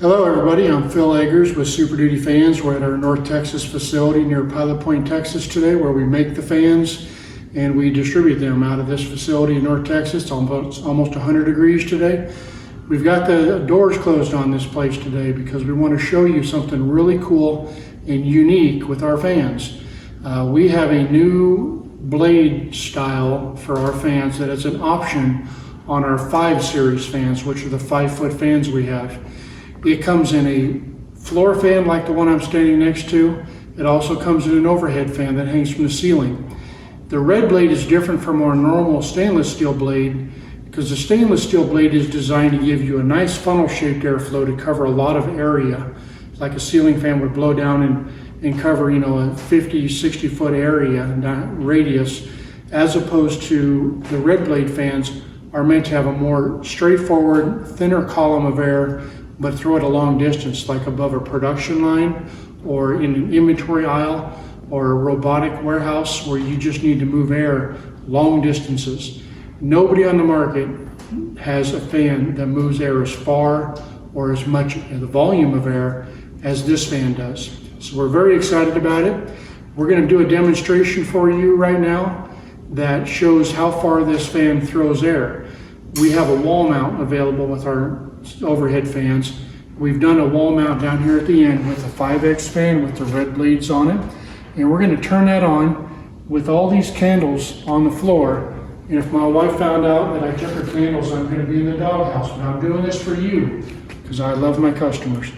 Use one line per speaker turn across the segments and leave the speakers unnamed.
Hello everybody, I'm Phil Eggers with Super Duty Fans. We're at our North Texas facility near Pilot Point, Texas today, where we make the fans and we distribute them out of this facility in North Texas. It's almost 100 degrees today. We've got the doors closed on this place today because we want to show you something really cool and unique with our fans. We have a new blade style for our fans that is an option on our 5 series fans, which are the 5-foot fans we have. It comes in a floor fan like the one I'm standing next to. It also comes in an overhead fan that hangs from the ceiling. The red blade is different from our normal stainless steel blade because the stainless steel blade is designed to give you a nice funnel shaped airflow to cover a lot of area, like a ceiling fan would blow down and cover, a 50, 60 foot area radius, as opposed to the red blade fans are meant to have a more straightforward, thinner column of air, but throw it a long distance, like above a production line or in an inventory aisle or a robotic warehouse where you just need to move air long distances. Nobody on the market has a fan that moves air as far or as much the volume of air as this fan does. So we're very excited about it. We're going to do a demonstration for you right now that shows how far this fan throws air. We have a wall mount available with our overhead fans. We've done a wall mount down here at the end with a 5X fan with the red blades on it. And we're going to turn that on with all these candles on the floor. And if my wife found out that I kept her candles, I'm going to be in the doghouse. But I'm doing this for you because I love my customers.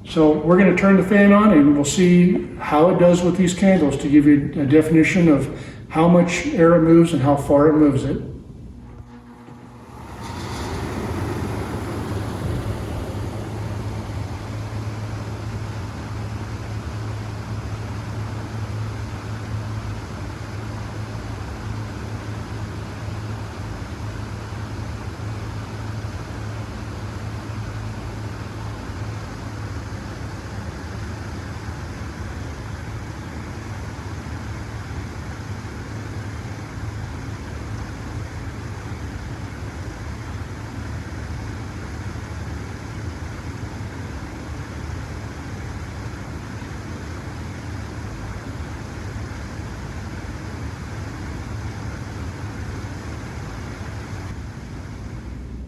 So we're going to turn the fan on and we'll see how it does with these candles to give you a definition of how much air it moves and how far it moves it.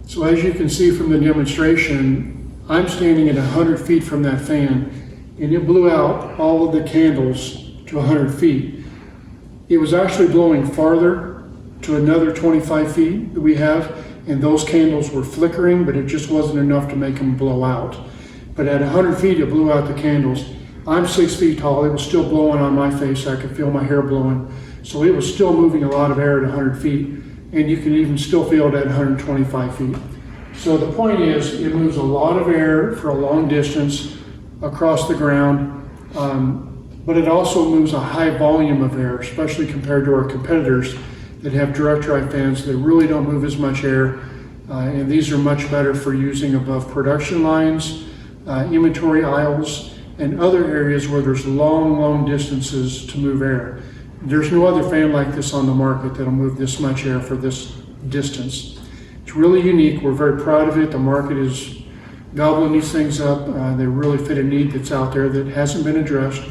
So as you can see from the demonstration, I'm standing at 100 feet from that fan and it blew out all of the candles to 100 feet. It was actually blowing farther to another 25 feet that we have, and those candles were flickering, but it just wasn't enough to make them blow out. But at 100 feet, it blew out the candles. I'm 6 feet tall. It was still blowing on my face. I could feel my hair blowing. So it was still moving a lot of air at 100 feet. And you can even still feel it at 125 feet. So the point is, it moves a lot of air for a long distance across the ground, but it also moves a high volume of air, especially compared to our competitors that have direct drive fans that really don't move as much air. And these are much better for using above production lines, inventory aisles, and other areas where there's long distances to move air. There's no other fan like this on the market that'll move this much air for this distance. It's really unique. We're very proud of it. The market is gobbling these things up. They really fit a need that's out there that hasn't been addressed.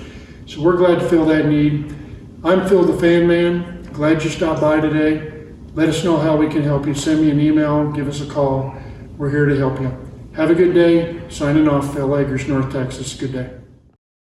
So we're glad to fill that need. I'm Phil the Fan Man. Glad you stopped by today. Let us know how we can help you. Send me an email, give us a call. We're here to help you. Have a good day. Signing off, Phil Eggers, North Texas. Good day.